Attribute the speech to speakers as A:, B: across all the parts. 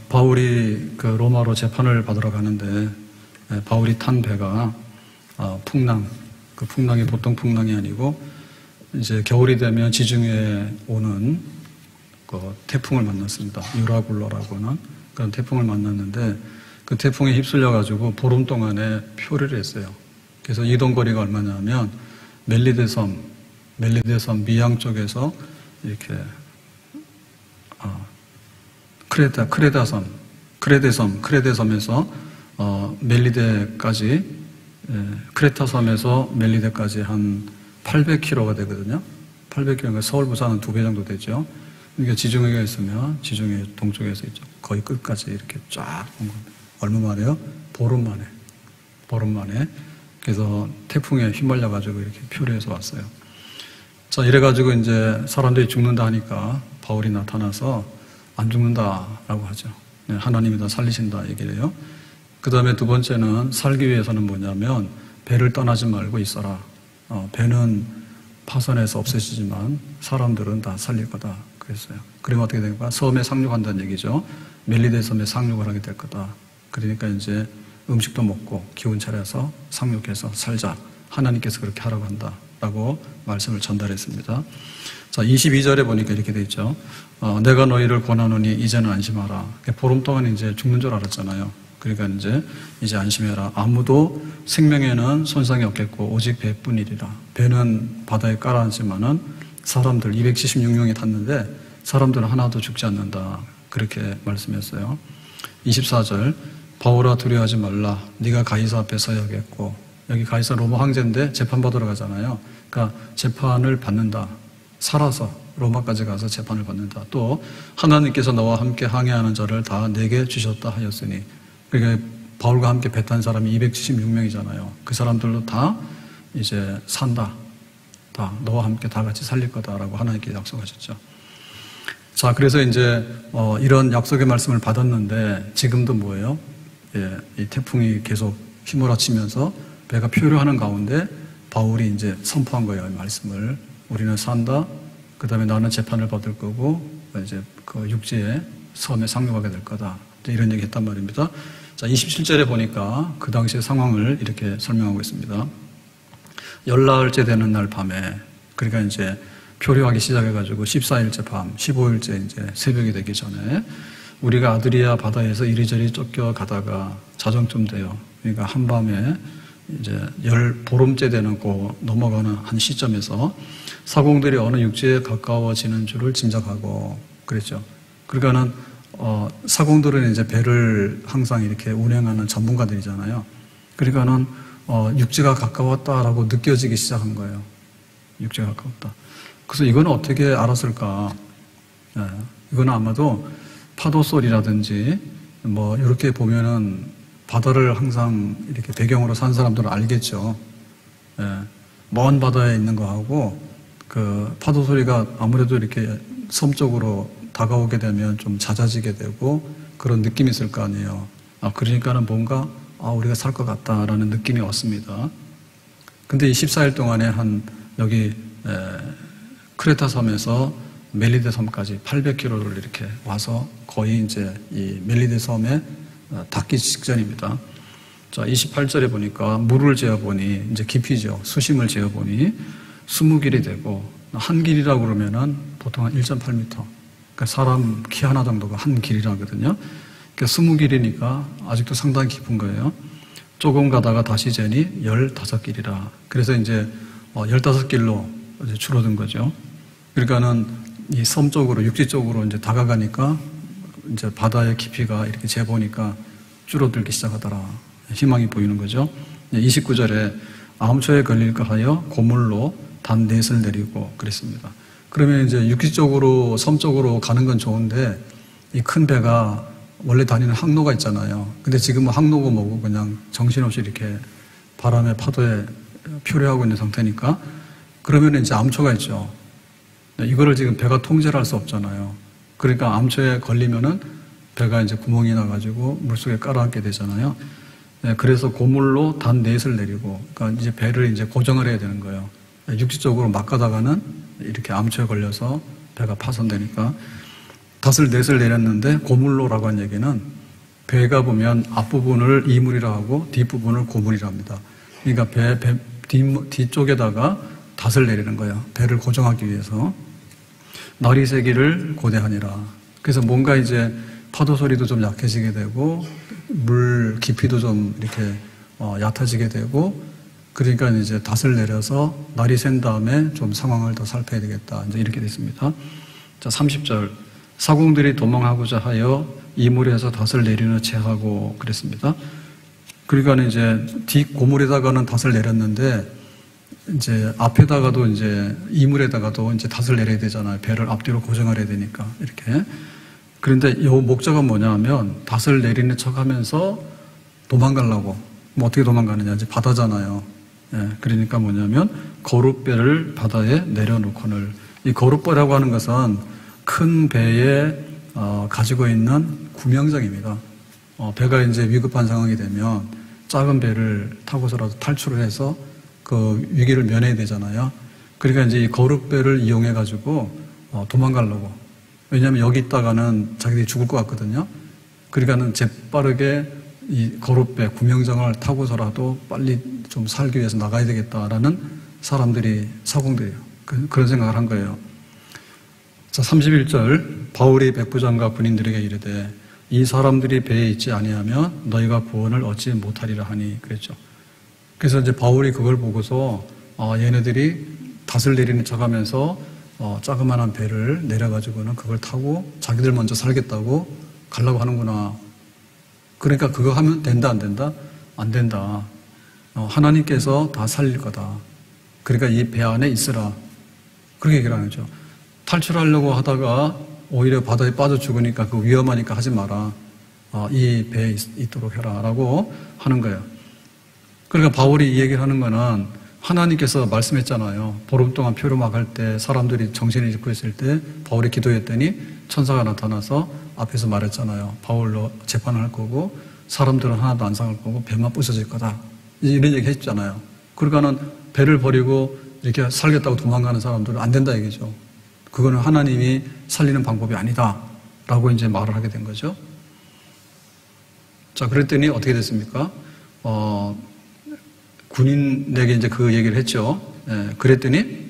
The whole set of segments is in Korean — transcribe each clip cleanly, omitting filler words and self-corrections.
A: 바울이 그 로마로 재판을 받으러 가는데 바울이 탄 배가 풍랑, 그 풍랑이 보통 풍랑이 아니고 이제 겨울이 되면 지중해에 오는 그 태풍을 만났습니다. 유라굴로라고 하는 그런 태풍을 만났는데 그 태풍에 휩쓸려 가지고 보름 동안에 표류를 했어요. 그래서 이동거리가 얼마냐면 멜리데섬 미양 쪽에서 이렇게 크레데섬에서 멜리데까지, 크레타섬에서 멜리데까지 한 800km가 되거든요. 800km가 서울 부산은 2배 정도 되죠. 그러니까 지중해가 있으면 지중해 동쪽에서 있죠. 거의 끝까지 이렇게 쫙 온 겁니다. 얼마 만에요? 보름 만에. 그래서 태풍에 휘말려가지고 이렇게 표류해서 왔어요. 자, 이래가지고 이제 사람들이 죽는다 하니까 바울이 나타나서 안 죽는다라고 하죠. 네, 하나님이 다 살리신다 얘기를 해요. 그 다음에 두 번째는 살기 위해서는 뭐냐면 배를 떠나지 말고 있어라. 배는 파손해서 없애지지만 사람들은 다 살릴 거다 그랬어요. 그러면 어떻게 될까? 섬에 상륙한다는 얘기죠. 멜리데 섬에 상륙을 하게 될 거다. 그러니까 이제 음식도 먹고 기운 차려서 상륙해서 살자. 하나님께서 그렇게 하라고 한다라고 말씀을 전달했습니다. 자, 22절에 보니까 이렇게 돼 있죠. 내가 너희를 권하노니 이제는 안심하라. 보름 동안 이제 죽는 줄 알았잖아요. 그러니까 이제 안심해라. 아무도 생명에는 손상이 없겠고 오직 배뿐이리라. 배는 바다에 깔아앉지만은 사람들 276명이 탔는데 사람들은 하나도 죽지 않는다. 그렇게 말씀했어요. 24절 바울아 두려워하지 말라. 네가 가이사 앞에 서야겠고, 여기 가이사 로마 황제인데 재판받으러 가잖아요. 그러니까 재판을 받는다. 살아서 로마까지 가서 재판을 받는다. 또 하나님께서 너와 함께 항해하는 자를 다 내게 주셨다 하였으니, 그러니까 바울과 함께 배 탄 사람이 276명이잖아요. 그 사람들도 다 이제 산다. 다 너와 함께 다 같이 살릴 거다라고 하나님께 약속하셨죠. 자, 그래서 이제 이런 약속의 말씀을 받았는데 지금도 뭐예요? 이 태풍이 계속 휘몰아치면서 배가 표류하는 가운데 바울이 이제 선포한 거예요. 이 말씀을. 우리는 산다. 그 다음에 나는 재판을 받을 거고 이제 그 육지에 섬에 상륙하게 될 거다. 이런 얘기 했단 말입니다. 자, 27절에 보니까 그 당시의 상황을 이렇게 설명하고 있습니다. 열나흘째 되는 날 밤에, 그러니까 이제 표류하기 시작해가지고 14일째 밤, 15일째 이제 새벽이 되기 전에 우리가 아드리아 바다에서 이리저리 쫓겨가다가 자정쯤 돼요. 그러니까 한밤에 이제 보름째 되는 그 넘어가는 한 시점에서 사공들이 어느 육지에 가까워지는 줄을 짐작하고 그랬죠. 그러니까는 사공들은 이제 배를 항상 이렇게 운행하는 전문가들이잖아요. 그러니까는 육지가 가까웠다라고 느껴지기 시작한 거예요. 육지가 가까웠다. 그래서 이건 어떻게 알았을까? 이건 아마도 파도 소리라든지 뭐 이렇게 보면은 바다를 항상 이렇게 배경으로 산 사람들은 알겠죠. 먼 바다에 있는 거하고 그 파도 소리가 아무래도 이렇게 섬 쪽으로 다가오게 되면 좀 잦아지게 되고 그런 느낌이 있을 거 아니에요. 그러니까는 뭔가 우리가 살 것 같다라는 느낌이 왔습니다. 근데 이 14일 동안에 여기 크레타 섬에서 멜리데 섬까지 800km를 이렇게 와서 거의 이제 이 멜리데 섬에 닿기 직전입니다. 자, 28절에 보니까 물을 재어보니 이제 깊이죠. 수심을 재어보니 20길이 되고, 한 길이라고 그러면은 보통 한 1.8m. 그러니까 사람 키 하나 정도가 한 길이라거든요. 그러니까 20길이니까 아직도 상당히 깊은 거예요. 조금 가다가 다시 재니 15길이라. 그래서 이제 15길로 이제 줄어든 거죠. 그러니까는 이 섬 쪽으로, 육지 쪽으로 이제 다가가니까 이제 바다의 깊이가 이렇게 재보니까 줄어들기 시작하더라. 희망이 보이는 거죠. 29절에 암초에 걸릴까 하여 고물로 단 넷을 내리고 그랬습니다. 그러면 이제 육지 쪽으로, 섬 쪽으로 가는 건 좋은데 이 큰 배가 원래 다니는 항로가 있잖아요. 근데 지금은 항로고 뭐고 그냥 정신없이 이렇게 바람에 파도에 표류하고 있는 상태니까 그러면 이제 암초가 있죠. 이거를 지금 배가 통제를 할 수 없잖아요. 그러니까 암초에 걸리면은 배가 이제 구멍이 나가지고 물속에 깔아앉게 되잖아요. 그래서 고물로 단 넷을 내리고, 그러니까 이제 배를 이제 고정을 해야 되는 거예요. 육지 쪽으로 막 가다가는 이렇게 암초에 걸려서 배가 파손되니까 닷을 넷을 내렸는데 고물로라고 한 얘기는 배가 보면 앞부분을 이물이라 하고 뒷부분을 고물이라 합니다. 그러니까 배 뒤쪽에다가 닷을 내리는 거예요. 배를 고정하기 위해서. 날이 새기를 고대하니라. 그래서 뭔가 이제 파도 소리도 좀 약해지게 되고 물 깊이도 좀 이렇게 얕아지게 되고 그러니까 이제 닷을 내려서 날이 샌 다음에 좀 상황을 더 살펴야 되겠다. 이제 이렇게 됐습니다. 자, 30절. 사공들이 도망하고자 하여 이물에서 닷을 내리는 체하고 그랬습니다. 그러니까 이제 뒷고물에다가는 닷을 내렸는데 이제 앞에다가도 이제 이물에다가도 이제 닷을 내려야 되잖아요. 배를 앞뒤로 고정을 해야 되니까 이렇게. 그런데 이 목적은 뭐냐면 닷을 내리는 척하면서 도망가려고. 뭐 어떻게 도망가느냐 이제 바다잖아요. 예, 그러니까 뭐냐면 거룻배를 바다에 내려놓거늘. 이 거룻배라고 하는 것은 큰 배에 가지고 있는 구명정입니다. 배가 이제 위급한 상황이 되면 작은 배를 타고서라도 탈출을 해서 그 위기를 면해야 되잖아요. 그러니까 이제 이 거룻배를 이용해 가지고 도망가려고. 왜냐하면 여기 있다가는 자기들이 죽을 것 같거든요. 그러니까는 재빠르게 이 거룻배 구명정을 타고서라도 빨리 좀 살기 위해서 나가야 되겠다라는 사람들이 사공들이에요. 그런 생각을 한 거예요. 자, 31절. 바울이 백부장과 군인들에게 이르되 이 사람들이 배에 있지 아니하면 너희가 구원을 얻지 못하리라 하니 그랬죠. 그래서 이제 바울이 그걸 보고서 얘네들이 닷을 내리는 척하면서 자그마한 배를 내려가지고는 그걸 타고 자기들 먼저 살겠다고 가려고 하는구나. 그러니까 그거 하면 된다 안 된다? 안 된다. 하나님께서 다 살릴 거다. 그러니까 이 배 안에 있으라. 그렇게 얘기를 하는 거죠. 탈출하려고 하다가 오히려 바다에 빠져 죽으니까 그 위험하니까 하지 마라. 이 배에 있도록 해라. 라고 하는 거예요. 그러니까 바울이 이 얘기를 하는 거는 하나님께서 말씀했잖아요. 보름 동안 표류막할 때 사람들이 정신을 잃고 있을 때 바울이 기도했더니 천사가 나타나서 앞에서 말했잖아요. 바울로 재판을 할 거고 사람들은 하나도 안 상할 거고 배만 부서질 거다. 이런 얘기 했잖아요. 그러니까는 배를 버리고 이렇게 살겠다고 도망가는 사람들은 안 된다 얘기죠. 그거는 하나님이 살리는 방법이 아니다. 라고 이제 말을 하게 된 거죠. 자, 그랬더니 어떻게 됐습니까? 군인에게 이제 그 얘기를 했죠. 예, 그랬더니,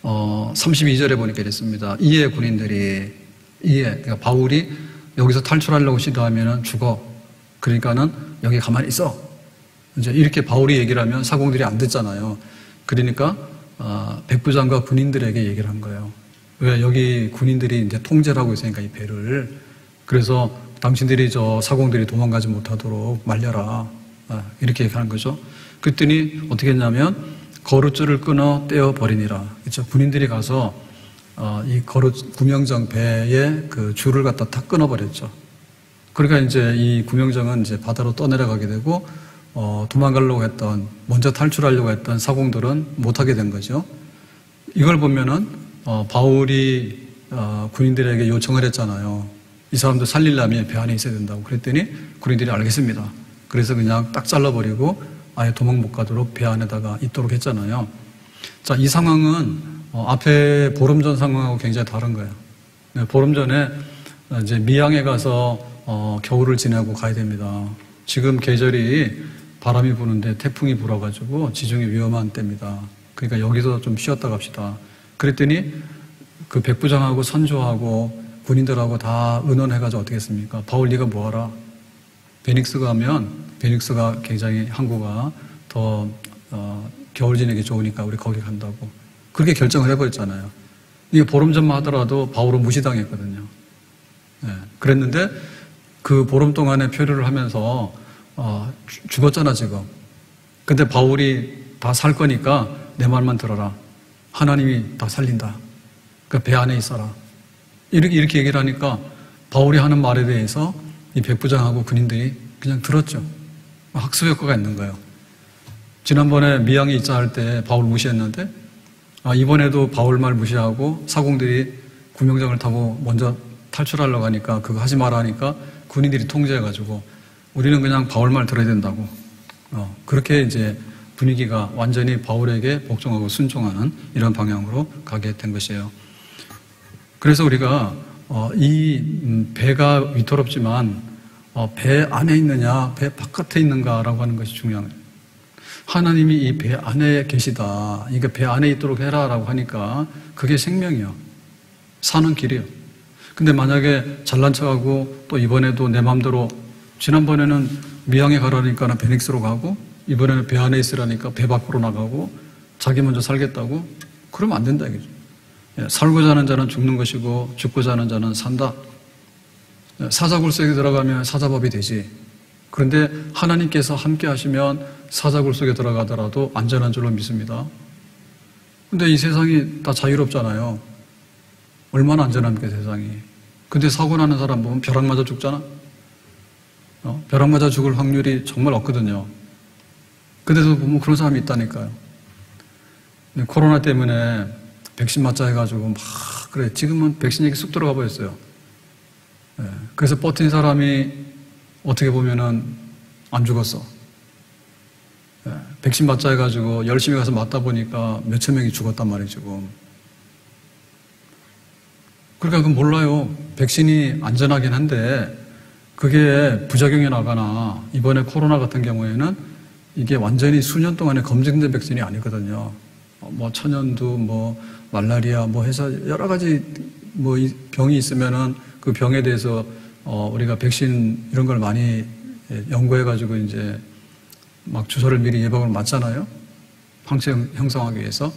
A: 32절에 보니까 이랬습니다. 이에 군인들이, 그러니까 바울이 여기서 탈출하려고 시도하면 죽어. 그러니까는 여기 가만히 있어. 이제 이렇게 바울이 얘기를 하면 사공들이 안 듣잖아요. 그러니까, 백부장과 군인들에게 얘기를 한 거예요. 왜 여기 군인들이 이제 통제를 하고 있으니까 이 배를. 그래서 당신들이 저 사공들이 도망가지 못하도록 말려라. 이렇게 얘기하는 거죠. 그랬더니 어떻게 했냐면 거룻줄을 끊어 떼어버리니라. 그렇죠. 군인들이 가서 이 구명정 배에 그 줄을 갖다 탁 끊어버렸죠. 그러니까 이제 이 구명정은 이제 바다로 떠내려가게 되고 도망가려고 했던, 먼저 탈출하려고 했던 사공들은 못하게 된 거죠. 이걸 보면은 바울이 군인들에게 요청을 했잖아요. 이 사람들 살리려면 배 안에 있어야 된다고. 그랬더니 군인들이 알겠습니다. 그래서 그냥 딱 잘라버리고 아예 도망 못 가도록 배 안에다가 있도록 했잖아요. 자, 이 상황은 앞에 보름 전 상황하고 굉장히 다른 거예요. 네, 보름 전에 이제 미양에 가서 겨울을 지내고 가야 됩니다. 지금 계절이 바람이 부는데 태풍이 불어가지고 지중해 위험한 때입니다. 그러니까 여기서 좀 쉬었다 갑시다. 그랬더니 그 백부장하고 선조하고 군인들하고 다 의논해가지고 어떻게 했습니까? 바울 네가 뭐하라. 베닉스 가면 베닉스가 굉장히 항구가 더 겨울 지내기 좋으니까 우리 거기 간다고. 그렇게 결정을 해버렸잖아요. 이게 보름 전만 하더라도 바울은 무시당했거든요. 네, 그랬는데 그 보름 동안에 표류를 하면서 죽었잖아 지금. 근데 바울이 다 살 거니까 내 말만 들어라. 하나님이 다 살린다. 그러니까 배 안에 있어라. 이렇게 얘기를 하니까 바울이 하는 말에 대해서 이 백부장하고 군인들이 그냥 들었죠. 학습 효과가 있는 거예요. 지난번에 미양에 있자 할 때 바울 무시했는데 이번에도 바울 말 무시하고 사공들이 구명정을 타고 먼저 탈출하려고 하니까 그거 하지 마라 하니까 군인들이 통제해가지고 우리는 그냥 바울 말 들어야 된다고. 그렇게 이제 분위기가 완전히 바울에게 복종하고 순종하는 이런 방향으로 가게 된 것이에요. 그래서 우리가 배가 위태롭지만 배 안에 있느냐, 배 바깥에 있는가라고 하는 것이 중요한 거예요. 하나님이 이 배 안에 계시다. 이게 배 안에 있도록 해라라고 하니까 그게 생명이요. 사는 길이요. 근데 만약에 잘난 척하고 또 이번에도 내 마음대로 지난번에는 미양에 가라니까 베닉스로 가고 이번에는 배 안에 있으라니까 배 밖으로 나가고 자기 먼저 살겠다고 그러면 안 된다 이거죠. 살고자 하는 자는 죽는 것이고 죽고자 하는 자는 산다. 사자굴 속에 들어가면 사자법이 되지. 그런데 하나님께서 함께 하시면 사자굴 속에 들어가더라도 안전한 줄로 믿습니다. 근데 이 세상이 다 자유롭잖아요. 얼마나 안전합니까 세상이. 근데 사고 나는 사람 보면 벼락 맞아 죽잖아. 벼락 맞아 죽을 확률이 정말 없거든요. 근데도 보면 그런 사람이 있다니까요. 코로나 때문에 백신 맞자 해가지고 막 그래 지금은 백신 얘기 쑥 들어가 버렸어요. 그래서 버틴 사람이 어떻게 보면은 안 죽었어. 백신 맞자 해가지고 열심히 가서 맞다 보니까 몇천 명이 죽었단 말이에요 지금. 그러니까 그건 몰라요. 백신이 안전하긴 한데 그게 부작용이 나거나 이번에 코로나 같은 경우에는 이게 완전히 수년 동안에 검증된 백신이 아니거든요. 뭐 천연두, 뭐 말라리아, 뭐 해서 여러 가지 뭐 병이 있으면은 그 병에 대해서 우리가 백신 이런 걸 많이 연구해가지고 이제 막 주사를 미리 예방을 맞잖아요. 항체 형성하기 위해서.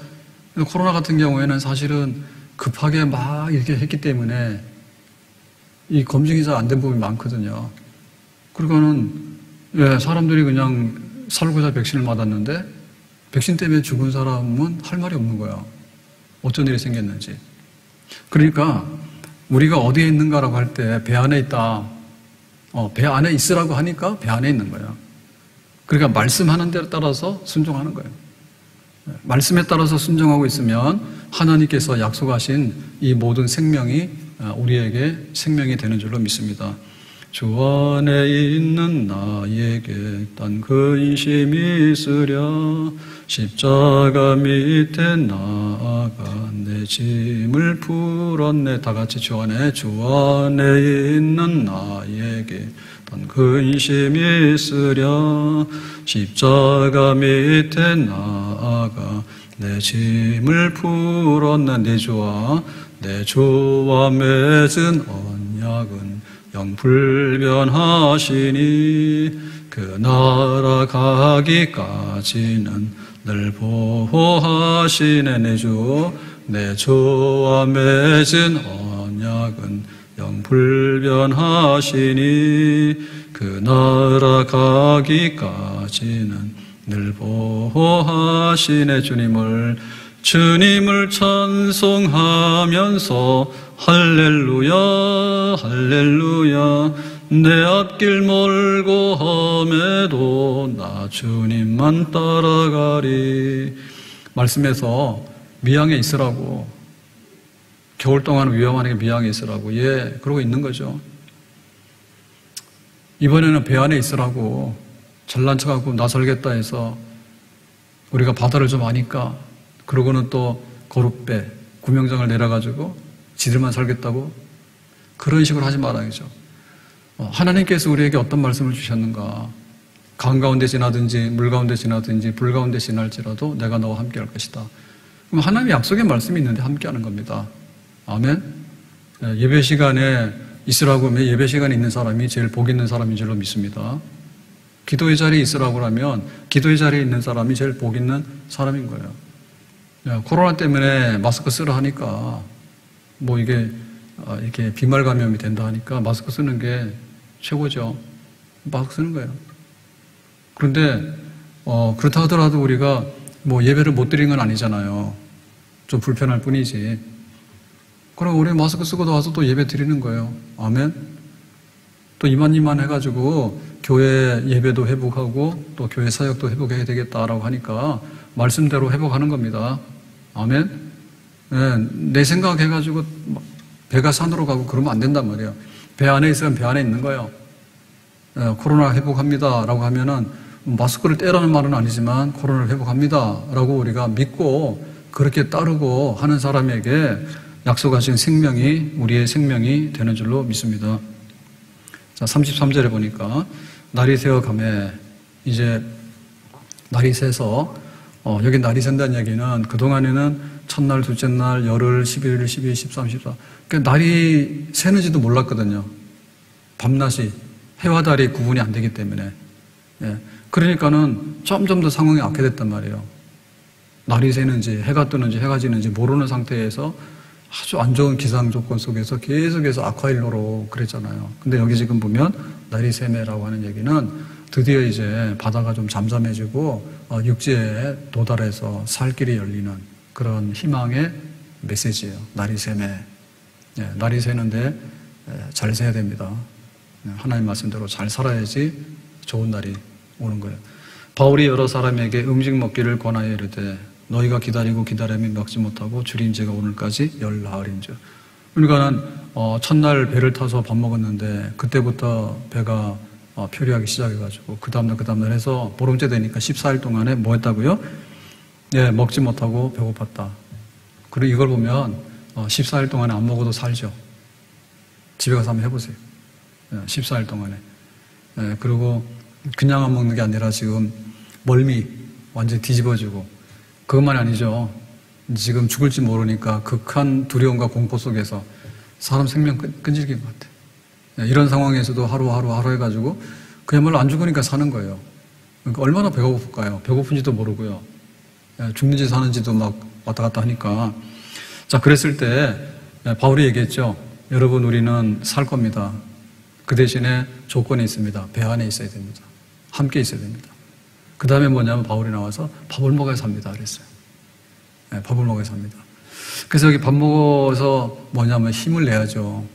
A: 근데 코로나 같은 경우에는 사실은 급하게 막 이렇게 했기 때문에 이 검증이 잘 안 된 부분이 많거든요. 그러고는 사람들이 그냥 살고자 백신을 맞았는데 백신 때문에 죽은 사람은 할 말이 없는 거야. 어쩐 일이 생겼는지. 그러니까 우리가 어디에 있는가라고 할 때 배 안에 있다. 배 안에 있으라고 하니까 배 안에 있는 거야. 그러니까 말씀하는 데 따라서 순종하는 거예요. 말씀에 따라서 순종하고 있으면 하나님께서 약속하신 이 모든 생명이 우리에게 생명이 되는 줄로 믿습니다. 주 안에 있는 나에게 딴 근심이 있으랴 십자가 밑에 나아가 내 짐을 풀었네. 다 같이 주 안에 있는 나에게 딴 근심이 있으랴 십자가 밑에 나아가 내 짐을 풀었네. 내 주와 맺은 언약은 영불변하시니 그 날아가기까지는 늘 보호하시네. 내 주와 맺은 언약은 영불변하시니 그 날아가기까지는 늘 보호하시네. 주님을 찬송하면서 할렐루야 할렐루야 내 앞길 멀고 험해도 나 주님만 따라가리. 말씀에서 미양에 있으라고, 겨울 동안 위험하니까 미양에 있으라고 그러고 있는 거죠. 이번에는 배 안에 있으라고 잘난 척하고 나설겠다 해서 우리가 바다를 좀 아니까 그러고는 또 거룻배 구명장을 내려가지고 지들만 살겠다고 그런 식으로 하지 말아야죠. 하나님께서 우리에게 어떤 말씀을 주셨는가. 강 가운데 지나든지 물 가운데 지나든지 불 가운데 지날지라도 내가 너와 함께 할 것이다. 그럼 하나님의 약속의 말씀이 있는데 함께 하는 겁니다. 아멘. 예배 시간에 있으라고 하면 예배 시간에 있는 사람이 제일 복 있는 사람인 줄로 믿습니다. 기도의 자리에 있으라고 하면 기도의 자리에 있는 사람이 제일 복 있는 사람인 거예요. 코로나 때문에 마스크 쓰라 하니까 뭐 이게 이렇게 비말 감염이 된다 하니까 마스크 쓰는 게 최고죠. 마스크 쓰는 거예요. 그런데 그렇다 하더라도 우리가 뭐 예배를 못 드리는 건 아니잖아요. 좀 불편할 뿐이지. 그럼 우리 마스크 쓰고 와서 또 예배 드리는 거예요. 아멘. 또 이만희만 해가지고 교회 예배도 회복하고 또 교회 사역도 회복해야 되겠다라고 하니까 말씀대로 회복하는 겁니다. 아멘. 내 생각해가지고 배가 산으로 가고 그러면 안 된단 말이에요. 배 안에 있으면 배 안에 있는 거예요. 코로나 회복합니다 라고 하면은 마스크를 떼라는 말은 아니지만 코로나를 회복합니다 라고 우리가 믿고 그렇게 따르고 하는 사람에게 약속하신 생명이 우리의 생명이 되는 줄로 믿습니다. 자, 33절에 보니까 날이 새어 가매, 이제 날이 새서 여기 날이 샌다는 얘기는 그동안에는 첫날, 둘째 날, 열흘, 11일, 12일, 13, 14 그러니까 날이 새는지도 몰랐거든요. 밤낮이 해와 달이 구분이 안 되기 때문에. 예. 그러니까는 점점 더 상황이 악화됐단 말이에요. 날이 새는지 해가 뜨는지 해가 지는지 모르는 상태에서 아주 안 좋은 기상 조건 속에서 계속해서 악화일로로 그랬잖아요. 근데 여기 지금 보면 날이 새매라고 하는 얘기는 드디어 이제 바다가 좀 잠잠해지고 육지에 도달해서 살 길이 열리는 그런 희망의 메시지예요. 날이 새매. 예, 날이 새는데 잘 새야 됩니다. 하나님 말씀대로 잘 살아야지 좋은 날이 오는 거예요. 바울이 여러 사람에게 음식 먹기를 권하여 이르되 너희가 기다리고 기다림이 먹지 못하고 줄인 지가 오늘까지 열 나흘인즉. 그러니까는 첫날 배를 타서 밥 먹었는데 그때부터 배가 표류하기 시작해가지고 그 다음날 해서 보름째 되니까 14일 동안에 뭐 했다고요? 예, 먹지 못하고 배고팠다. 그리고 이걸 보면 14일 동안에 안 먹어도 살죠. 집에 가서 한번 해보세요. 14일 동안에. 예, 그리고 그냥 안 먹는 게 아니라 지금 멀미 완전히 뒤집어지고 그것만이 아니죠. 지금 죽을지 모르니까 극한 두려움과 공포 속에서 사람 생명 끈질긴 것 같아요. 이런 상황에서도 하루 해가지고 그야말로 안 죽으니까 사는 거예요. 그러니까 얼마나 배가 고플까요? 배고픈지도 모르고요. 죽는지 사는지도 막 왔다 갔다 하니까. 자, 그랬을 때 바울이 얘기했죠. 여러분, 우리는 살 겁니다. 그 대신에 조건이 있습니다. 배 안에 있어야 됩니다. 함께 있어야 됩니다. 그 다음에 뭐냐면 바울이 나와서 밥을 먹어야 삽니다. 그랬어요. 네, 밥을 먹어야 삽니다. 그래서 여기 밥 먹어서 뭐냐면 힘을 내야죠.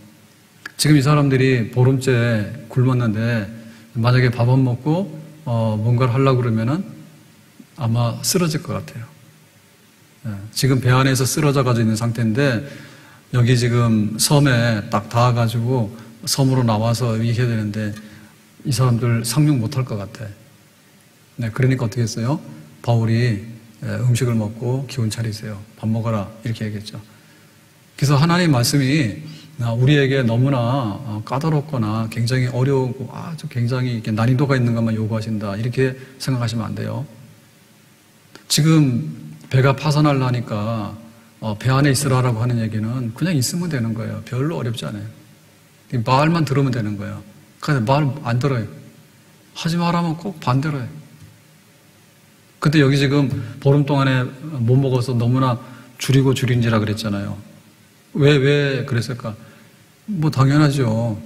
A: 지금 이 사람들이 보름째 굶었는데 만약에 밥 안 먹고 뭔가를 하려고 그러면은 아마 쓰러질 것 같아요. 네, 지금 배 안에서 쓰러져 가지고 있는 상태인데 여기 지금 섬에 딱 닿아가지고 섬으로 나와서 이렇게 해야 되는데 이 사람들 상륙 못할 것 같아. 네, 그러니까 어떻게 했어요? 바울이 음식을 먹고 기운 차리세요. 밥 먹어라. 이렇게 얘기했죠. 그래서 하나님 말씀이 우리에게 너무나 까다롭거나 굉장히 어려우고 아주 굉장히 이렇게 난이도가 있는 것만 요구하신다. 이렇게 생각하시면 안 돼요. 지금 배가 파산하려니까 배 안에 있으라고 하는 얘기는 그냥 있으면 되는 거예요. 별로 어렵지 않아요. 말만 들으면 되는 거예요. 근데 말 안 들어요. 하지 말라면 꼭 반대로 해요. 근데 여기 지금 보름 동안에 못 먹어서 너무나 줄인지라 그랬잖아요. 왜 그랬을까? 뭐 당연하죠.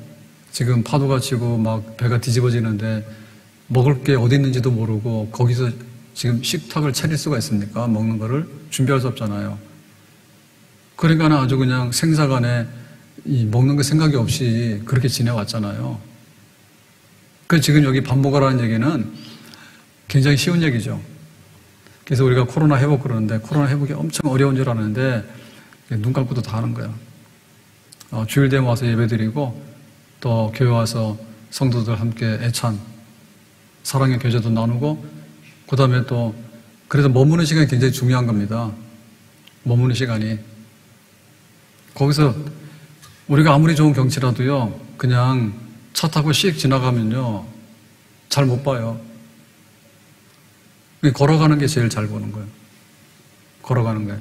A: 지금 파도가 치고 막 배가 뒤집어지는데 먹을 게 어디 있는지도 모르고 거기서 지금 식탁을 차릴 수가 있습니까? 먹는 거를 준비할 수 없잖아요. 그러니까 아주 그냥 생사간에 먹는 거 생각이 없이 그렇게 지내왔잖아요. 그래서 지금 여기 밥 먹으라는 얘기는 굉장히 쉬운 얘기죠. 그래서 우리가 코로나 회복 그러는데 코로나 회복이 엄청 어려운 줄 아는데 눈 감고도 다 하는 거예요. 주일 되면 와서 예배드리고 또 교회 와서 성도들 함께 애찬 사랑의 교제도 나누고 그 다음에 또 그래서 머무는 시간이 굉장히 중요한 겁니다. 머무는 시간이. 거기서 우리가 아무리 좋은 경치라도요 그냥 차 타고 씩 지나가면요 잘 못 봐요. 걸어가는 게 제일 잘 보는 거예요. 걸어가는 게.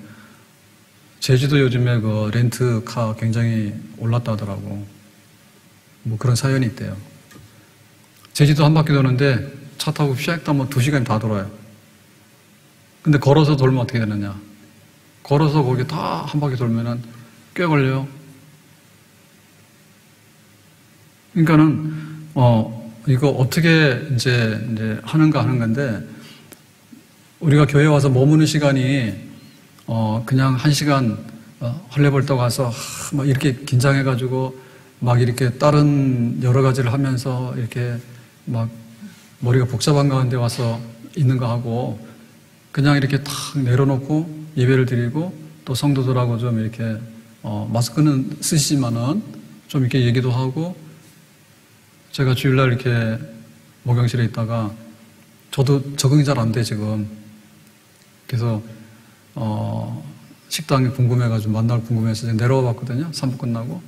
A: 제주도 요즘에 그 렌트카 굉장히 올랐다 하더라고. 뭐 그런 사연이 있대요. 제주도 한 바퀴 도는데 차 타고 샥 타면 2시간이 다 돌아요. 근데 걸어서 돌면 어떻게 되느냐. 걸어서 거기 다 한 바퀴 돌면은 꽤 걸려요. 그러니까는, 이거 어떻게 이제 하는가 하는 건데, 우리가 교회 와서 머무는 시간이 그냥 1시간 헐레벌떡 와서 막 이렇게 긴장해가지고 막 이렇게 다른 여러 가지를 하면서 이렇게 막 머리가 복잡한 가운데 와서 있는 거 하고 그냥 이렇게 탁 내려놓고 예배를 드리고 또 성도들하고 좀 이렇게 마스크는 쓰시지만은 좀 이렇게 얘기도 하고 제가 주일날 이렇게 목욕실에 있다가 저도 적응이 잘 안 돼 지금. 그래서 식당이 궁금해가지고 만날 궁금해서 내려와 봤거든요. 산부 끝나고.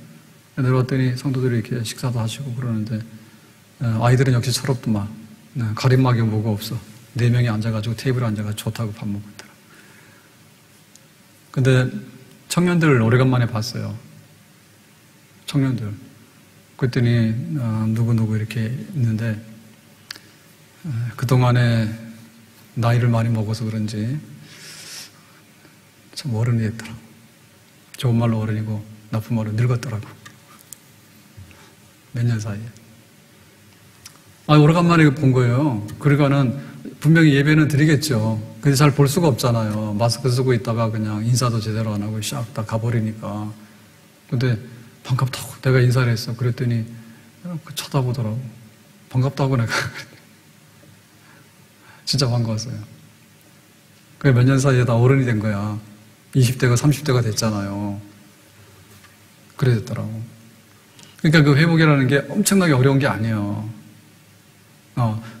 A: 내려왔더니 성도들이 이렇게 식사도 하시고 그러는데 아이들은 역시 철없더만. 가림막이 뭐가 없어. 4명이 앉아가지고 테이블에 앉아가지고 좋다고 밥 먹고 있더라. 근데 청년들 오래간만에 봤어요. 청년들. 그랬더니 누구누구 이렇게 있는데 그동안에 나이를 많이 먹어서 그런지 참 어른이 됐더라. 좋은 말로 어른이고 나쁜 말로 늙었더라고. 몇 년 사이에. 오래간만에 본 거예요. 그러니까는 분명히 예배는 드리겠죠. 근데 잘 볼 수가 없잖아요. 마스크 쓰고 있다가 그냥 인사도 제대로 안 하고 샥 다 가버리니까. 근데 반갑다고 내가 인사를 했어. 그랬더니 쳐다보더라고. 반갑다고 내가. 진짜 반가웠어요. 그게 몇 년 사이에 다 어른이 된 거야. 20대가 30대가 됐잖아요. 그래 됐더라고. 그러니까 그 회복이라는 게 엄청나게 어려운 게 아니에요.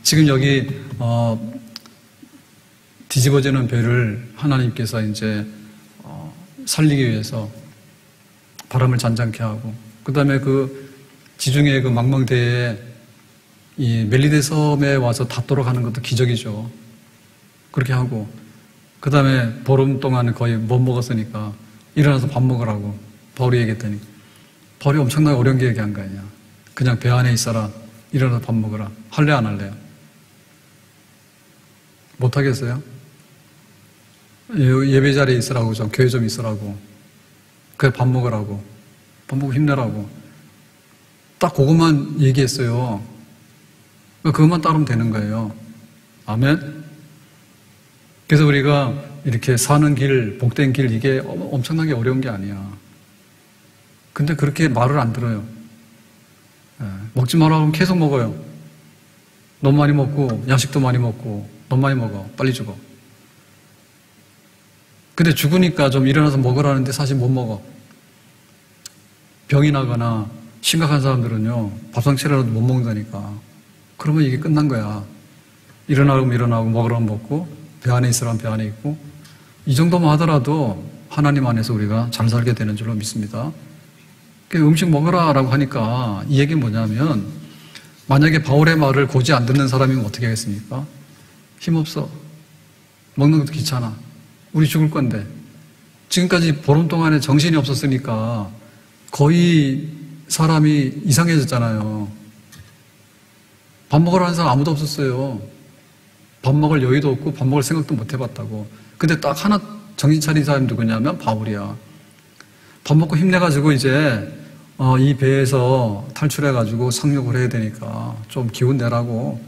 A: 지금 여기 뒤집어지는 배를 하나님께서 이제 살리기 위해서 바람을 잔잔케 하고, 그 다음에 그 지중해 그 망망대해에 이 멜리데 섬에 와서 닿도록 하는 것도 기적이죠. 그렇게 하고, 그 다음에 보름 동안 거의 못 먹었으니까 일어나서 밥 먹으라고 바울이 얘기했더니, 바울이 엄청나게 어려운 게 얘기한 거 아니야. 그냥 배 안에 있어라. 일어나서 밥 먹으라. 할래 안 할래요? 못 하겠어요? 예배 자리에 있으라고, 좀 교회 좀 있으라고, 그래 밥 먹으라고, 밥 먹고 힘내라고, 딱 그것만 얘기했어요. 그것만 따르면 되는 거예요. 아멘. 그래서 우리가 이렇게 사는 길, 복된 길, 이게 엄청나게 어려운 게 아니야. 근데 그렇게 말을 안 들어요. 먹지 마라 하면 계속 먹어요. 너무 많이 먹고 야식도 많이 먹고 너무 많이 먹어. 빨리 죽어. 근데 죽으니까 좀 일어나서 먹으라는데 사실 못 먹어. 병이 나거나 심각한 사람들은요, 밥상 차려도 못 먹는다니까. 그러면 이게 끝난 거야. 일어나면 일어나고 먹으라면 먹고 배 안에 있으라면 배 안에 있고, 이 정도만 하더라도 하나님 안에서 우리가 잘 살게 되는 줄로 믿습니다. 음식 먹으라 라고 하니까 이 얘기는 뭐냐면, 만약에 바울의 말을 고지 안 듣는 사람이면 어떻게 하겠습니까? 힘없어. 먹는 것도 귀찮아. 우리 죽을 건데. 지금까지 보름 동안에 정신이 없었으니까 거의 사람이 이상해졌잖아요. 밥 먹으러 하는 사람 아무도 없었어요. 밥 먹을 여유도 없고 밥 먹을 생각도 못 해봤다고. 근데 딱 하나 정신 차린 사람이 누구냐면 바울이야. 밥 먹고 힘내가지고 이제 이 배에서 탈출해가지고 상륙을 해야 되니까 좀 기운 내라고.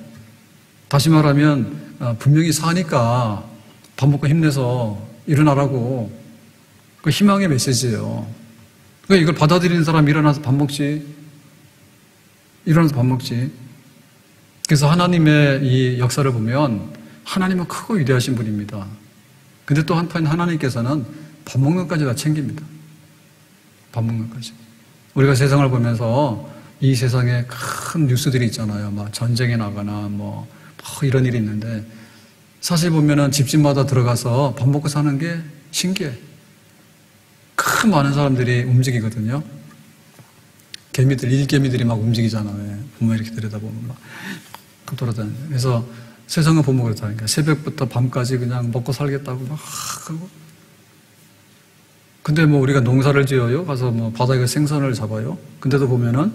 A: 다시 말하면 분명히 사니까 밥 먹고 힘내서 일어나라고. 그 희망의 메시지예요. 그러니까 이걸 받아들이는 사람이 일어나서 밥 먹지. 일어나서 밥 먹지. 그래서 하나님의 이 역사를 보면 하나님은 크고 위대하신 분입니다. 근데 또 한편 하나님께서는 밥 먹는 것까지 다 챙깁니다. 밥 먹는 것까지. 우리가 세상을 보면서 이 세상에 큰 뉴스들이 있잖아요. 막 전쟁에 나거나 뭐 이런 일이 있는데, 사실 보면은 집집마다 들어가서 밥 먹고 사는 게 신기해. 큰 많은 사람들이 움직이거든요. 개미들, 일개미들이 막 움직이잖아요. 보면 이렇게 들여다보면 막 돌아다니는. 그래서 세상을 보면 그렇다니까. 새벽부터 밤까지 그냥 먹고 살겠다고 막 하고. 근데 뭐 우리가 농사를 지어요. 가서 뭐 바다에 생선을 잡아요. 근데도 보면은,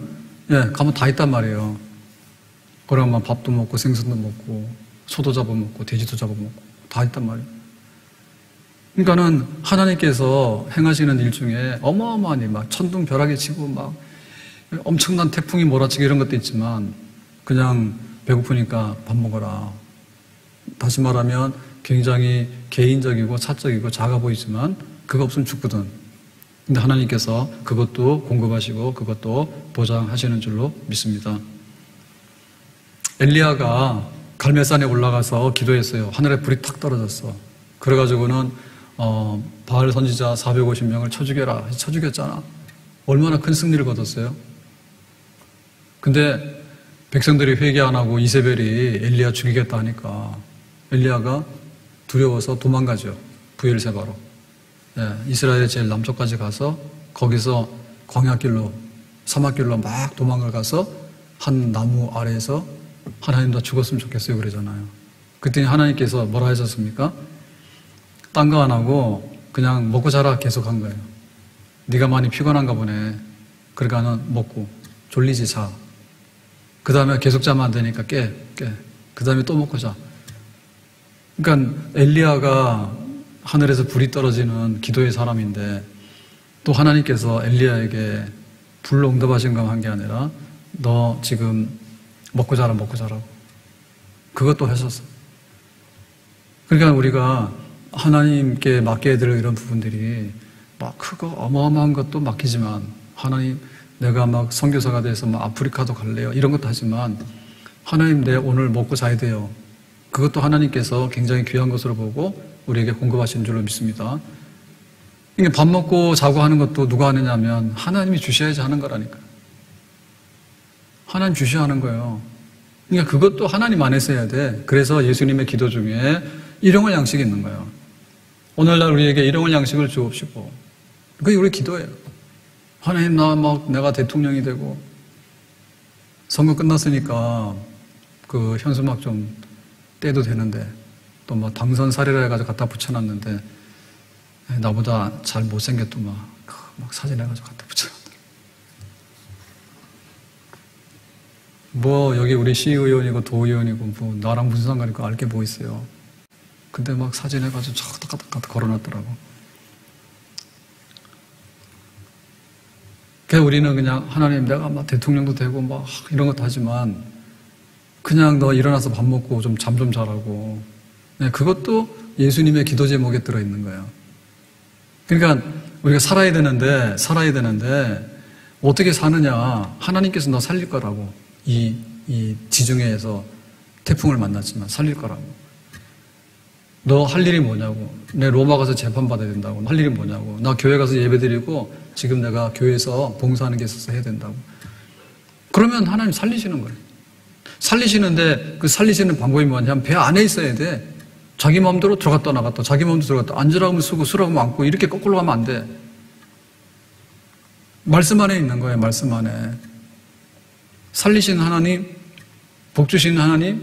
A: 가면 다 있단 말이에요. 그러면 밥도 먹고 생선도 먹고 소도 잡아먹고 돼지도 잡아먹고 다 있단 말이에요. 그러니까는 하나님께서 행하시는 일 중에 어마어마하니 막 천둥벼락이 치고 막 엄청난 태풍이 몰아치고 이런 것도 있지만, 그냥 배고프니까 밥 먹어라. 다시 말하면 굉장히 개인적이고 사적이고 작아 보이지만 그거 없으면 죽거든. 근데 하나님께서 그것도 공급하시고 그것도 보장하시는 줄로 믿습니다. 엘리야가 갈멜산에 올라가서 기도했어요. 하늘에 불이 탁 떨어졌어. 그래가지고는 바알 선지자 450명을 쳐 죽여라. 쳐 죽였잖아. 얼마나 큰 승리를 거뒀어요. 근데 백성들이 회개 안 하고 이세벨이 엘리야 죽이겠다 하니까 엘리야가 두려워서 도망가죠. 브엘세바로. 이스라엘의 제일 남쪽까지 가서 거기서 광야길로 사막길로 막 도망을 가서 한 나무 아래에서 하나님 나 죽었으면 좋겠어요 그러잖아요. 그랬더니 하나님께서 뭐라 하셨습니까? 딴 거 안 하고 그냥 먹고 자라 계속 한 거예요. 네가 많이 피곤한가 보네. 그러니까 는 먹고 졸리지 자. 그 다음에 계속 자면 안 되니까 깨. 그 다음에 또 먹고 자. 그러니까 엘리야가 하늘에서 불이 떨어지는 기도의 사람인데 또 하나님께서 엘리야에게 불로 응답하신 거 한 게 아니라 너 지금 먹고 자라고 그것도 하셨어. 그러니까 우리가 하나님께 맡겨야 될 이런 부분들이 막 크고 어마어마한 것도 맡기지만 하나님 내가 막 선교사가 돼서 막 아프리카도 갈래요 이런 것도 하지만 하나님 내 오늘 먹고 자야 돼요. 그것도 하나님께서 굉장히 귀한 것으로 보고 우리에게 공급하시는 줄로 믿습니다. 이게 밥 먹고 자고 하는 것도 누가 하느냐면 하나님이 주셔야지 하는 거라니까. 하나님 주셔야 하는 거예요. 그러니까 그것도 하나님 안에서 해야 돼. 그래서 예수님의 기도 중에 일용할 양식이 있는 거예요. 오늘날 우리에게 일용할 양식을 주옵시고 그게 우리 기도예요. 하나님 내가 대통령이 되고 선거 끝났으니까 그 현수막 좀 떼도 되는데 또 막 당선 사례라 해가지고 갖다 붙여놨는데 나보다 잘 못생겼도 막 사진 해가지고 갖다 붙여놨더라. 뭐 여기 우리 시의원이고 도의원이고 뭐 나랑 무슨 상관이고 알 게 뭐 있어요. 근데 막 사진 해가지고 쫙 걸어놨더라고. 그래서 우리는 그냥 하나님 내가 막 대통령도 되고 막 이런 것도 하지만 그냥 너 일어나서 밥 먹고 좀 잠 좀 자라고. 그것도 예수님의 기도 제목에 들어있는 거예요. 그러니까 우리가 살아야 되는데 어떻게 사느냐. 하나님께서 너 살릴 거라고. 이 지중해에서 태풍을 만났지만 살릴 거라고. 너 할 일이 뭐냐고. 내 로마 가서 재판받아야 된다고. 할 일이 뭐냐고. 나 교회 가서 예배드리고 지금 내가 교회에서 봉사하는 게 있어서 해야 된다고. 그러면 하나님 살리시는 거예요. 살리시는데 그 살리시는 방법이 뭐냐면 배 안에 있어야 돼. 자기 마음대로 들어갔다 나갔다 자기 마음대로 들어갔다 앉으라고 하면 쓰고 쓰라고 하면 앉고 이렇게 거꾸로 가면 안 돼. 말씀 안에 있는 거예요. 말씀 안에. 살리시는 하나님, 복 주시는 하나님,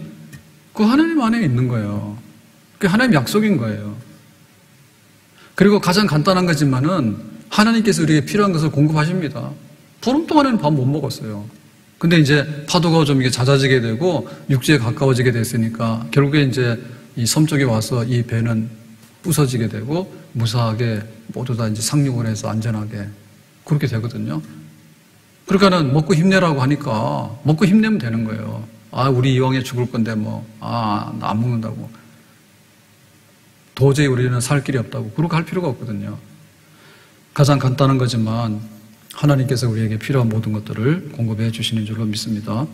A: 그 하나님 안에 있는 거예요. 그게 하나님 약속인 거예요. 그리고 가장 간단한 거지만은 하나님께서 우리에게 필요한 것을 공급하십니다. 보름 동안에는 밥 못 먹었어요. 근데 이제 파도가 좀 이게 잦아지게 되고 육지에 가까워지게 됐으니까 결국에 이제 이 섬 쪽에 와서 이 배는 부서지게 되고 무사하게 모두 다 이제 상륙을 해서 안전하게 그렇게 되거든요. 그러니까는 먹고 힘내라고 하니까 먹고 힘내면 되는 거예요. 아, 우리 이왕에 죽을 건데 나 안 먹는다고. 도저히 우리는 살 길이 없다고. 그렇게 할 필요가 없거든요. 가장 간단한 거지만 하나님께서 우리에게 필요한 모든 것들을 공급해 주시는 줄로 믿습니다.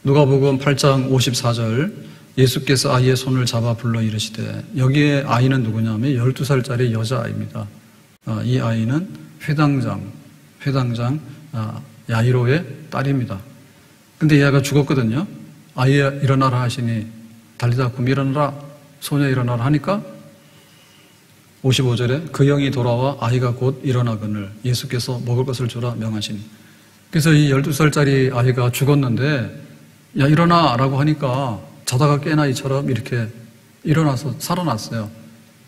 A: 누가복음 8장 54절 예수께서 아이의 손을 잡아 불러 이르시되 여기에 아이는 누구냐면 12살짜리 여자아이입니다. 이 아이는 회당장 야이로의 딸입니다. 근데 이 아이가 죽었거든요. 아이야 일어나라 하시니 달리다 굼 일어나라 소녀 일어나라 하니까 55절에 그 영이 돌아와 아이가 곧 일어나거늘 예수께서 먹을 것을 주라 명하시니. 그래서 이 12살짜리 아이가 죽었는데 야 일어나 라고 하니까 자다가 깨나 이처럼 이렇게 일어나서 살아났어요.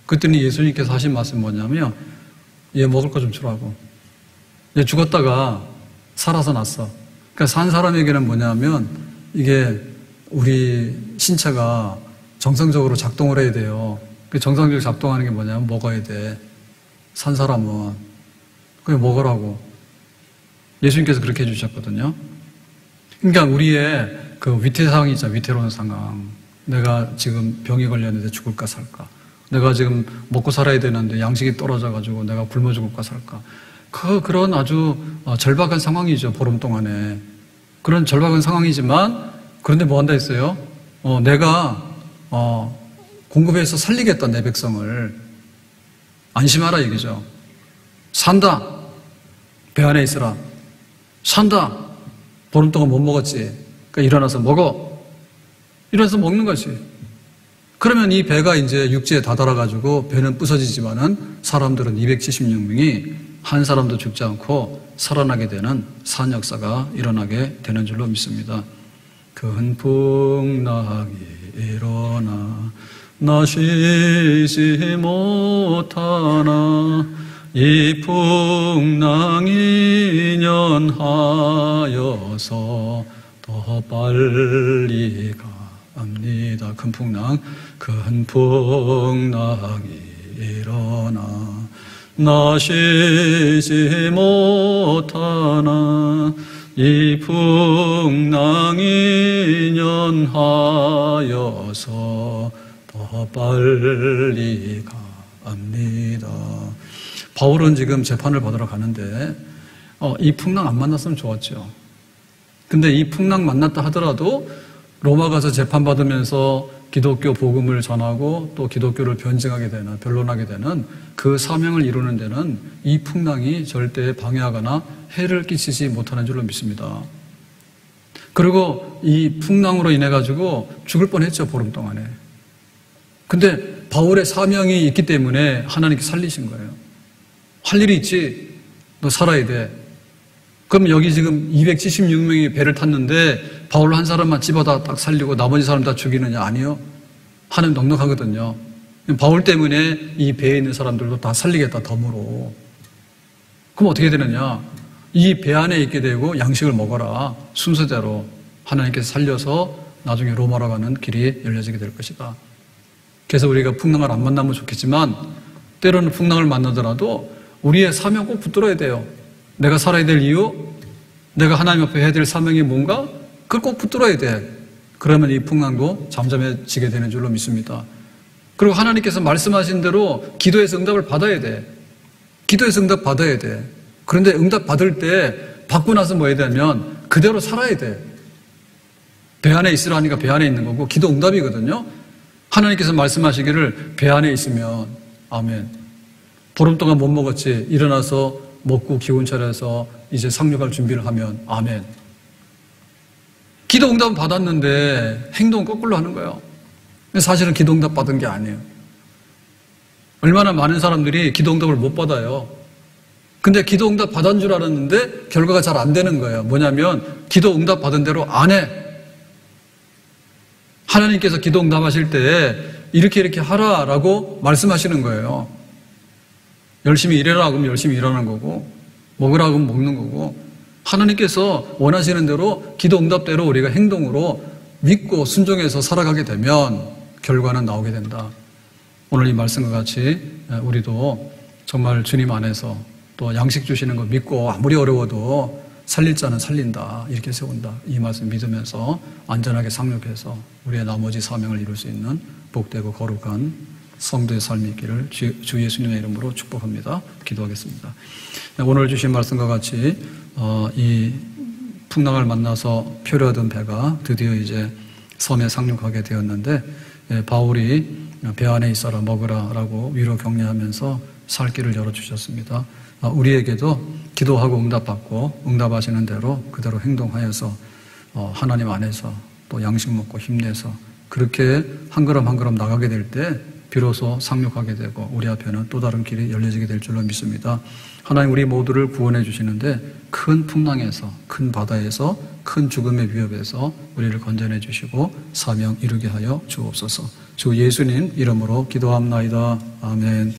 A: 그랬더니 예수님께서 하신 말씀이 뭐냐면 얘 먹을 거 좀 주라고. 얘 죽었다가 살아서 났어. 그러니까 산 사람에게는 뭐냐면 이게 우리 신체가 정상적으로 작동을 해야 돼요. 정상적으로 작동하는 게 뭐냐면 먹어야 돼. 산 사람은. 그냥 먹으라고. 예수님께서 그렇게 해주셨거든요. 그러니까 우리의 그 위태 상황이 있잖아요. 위태로운 상황. 내가 지금 병이 걸렸는데 죽을까 살까. 내가 지금 먹고 살아야 되는데 양식이 떨어져가지고 내가 굶어 죽을까 살까. 그런 아주 절박한 상황이죠. 보름 동안에. 그런 절박한 상황이지만 그런데 뭐 한다 했어요? 내가 공급해서 살리겠다 내 백성을. 안심하라 얘기죠. 산다. 배 안에 있으라. 산다. 보름 동안 못 먹었지. 그러니까 일어나서 먹어. 일어나서 먹는 것이. 그러면 이 배가 이제 육지에 다다라가지고 배는 부서지지만은 사람들은 276명이 한 사람도 죽지 않고 살아나게 되는 산 역사가 일어나게 되는 줄로 믿습니다. 큰 풍랑이 일어나 나 쉬지 못하나 이 풍랑이 연하여서 더 빨리 갑니다. 큰 풍랑이 일어나 나 쉬지 못하나 이 풍랑이 연하여서 더 빨리 갑니다. 바울은 지금 재판을 받으러 가는데 이 풍랑 안 만났으면 좋았죠. 근데 이 풍랑 만났다 하더라도 로마 가서 재판받으면서 기독교 복음을 전하고 또 기독교를 변증하게 되는, 변론하게 되는 그 사명을 이루는 데는 이 풍랑이 절대 방해하거나 해를 끼치지 못하는 줄로 믿습니다. 그리고 이 풍랑으로 인해 가지고 죽을 뻔했죠, 보름 동안에. 근데 바울의 사명이 있기 때문에 하나님께 살리신 거예요. 할 일이 있지, 너 살아야 돼. 그럼 여기 지금 276명이 배를 탔는데 바울 한 사람만 집어다 딱 살리고 나머지 사람 다 죽이느냐? 아니요. 하나님 넉넉하거든요. 바울 때문에 이 배에 있는 사람들도 다 살리겠다, 덤으로. 그럼 어떻게 되느냐? 이 배 안에 있게 되고 양식을 먹어라. 순서대로 하나님께서 살려서 나중에 로마로 가는 길이 열려지게 될 것이다. 그래서 우리가 풍랑을 안 만나면 좋겠지만 때로는 풍랑을 만나더라도 우리의 사명 꼭 붙들어야 돼요. 내가 살아야 될 이유, 내가 하나님 앞에 해야 될 사명이 뭔가, 그걸 꼭 붙들어야 돼. 그러면 이 풍랑도 잠잠해지게 되는 줄로 믿습니다. 그리고 하나님께서 말씀하신 대로 기도에서 응답을 받아야 돼. 기도에서 응답 받아야 돼. 그런데 응답 받을 때 받고 나서 뭐 해야 되냐면 그대로 살아야 돼. 배 안에 있으라 하니까 배 안에 있는 거고 기도 응답이거든요. 하나님께서 말씀하시기를 배 안에 있으면 아멘. 보름 동안 못 먹었지. 일어나서 먹고 기운 차려서 이제 상륙할 준비를 하면 아멘. 기도 응답은 받았는데 행동 거꾸로 하는 거예요. 사실은 기도 응답 받은 게 아니에요. 얼마나 많은 사람들이 기도 응답을 못 받아요. 근데 기도 응답 받은 줄 알았는데 결과가 잘 안 되는 거예요. 뭐냐면 기도 응답 받은 대로 안 해. 하나님께서 기도 응답하실 때 이렇게 하라라고 말씀하시는 거예요. 열심히 일해라 그러면 열심히 일하는 거고 먹으라 그러면 먹는 거고 하나님께서 원하시는 대로 기도 응답대로 우리가 행동으로 믿고 순종해서 살아가게 되면 결과는 나오게 된다. 오늘 이 말씀과 같이 우리도 정말 주님 안에서 또 양식 주시는 거 믿고 아무리 어려워도 살릴 자는 살린다 이렇게 세운다. 이 말씀 믿으면서 안전하게 상륙해서 우리의 나머지 사명을 이룰 수 있는 복되고 거룩한 성도의 삶이 있기를 주 예수님의 이름으로 축복합니다. 기도하겠습니다. 오늘 주신 말씀과 같이 이 풍랑을 만나서 표류하던 배가 드디어 이제 섬에 상륙하게 되었는데 바울이 배 안에 있어라 먹으라 라고 위로 격려하면서 살 길을 열어주셨습니다. 우리에게도 기도하고 응답받고 응답하시는 대로 그대로 행동하여서 하나님 안에서 또 양식 먹고 힘내서 그렇게 한 걸음 한 걸음 나가게 될 때 비로소 상륙하게 되고 우리 앞에는 또 다른 길이 열려지게 될 줄로 믿습니다. 하나님 우리 모두를 구원해 주시는데 큰 풍랑에서 큰 바다에서 큰 죽음의 위협에서 우리를 건져내 주시고 사명 이루게 하여 주옵소서. 주 예수님 이름으로 기도합나이다. 아멘.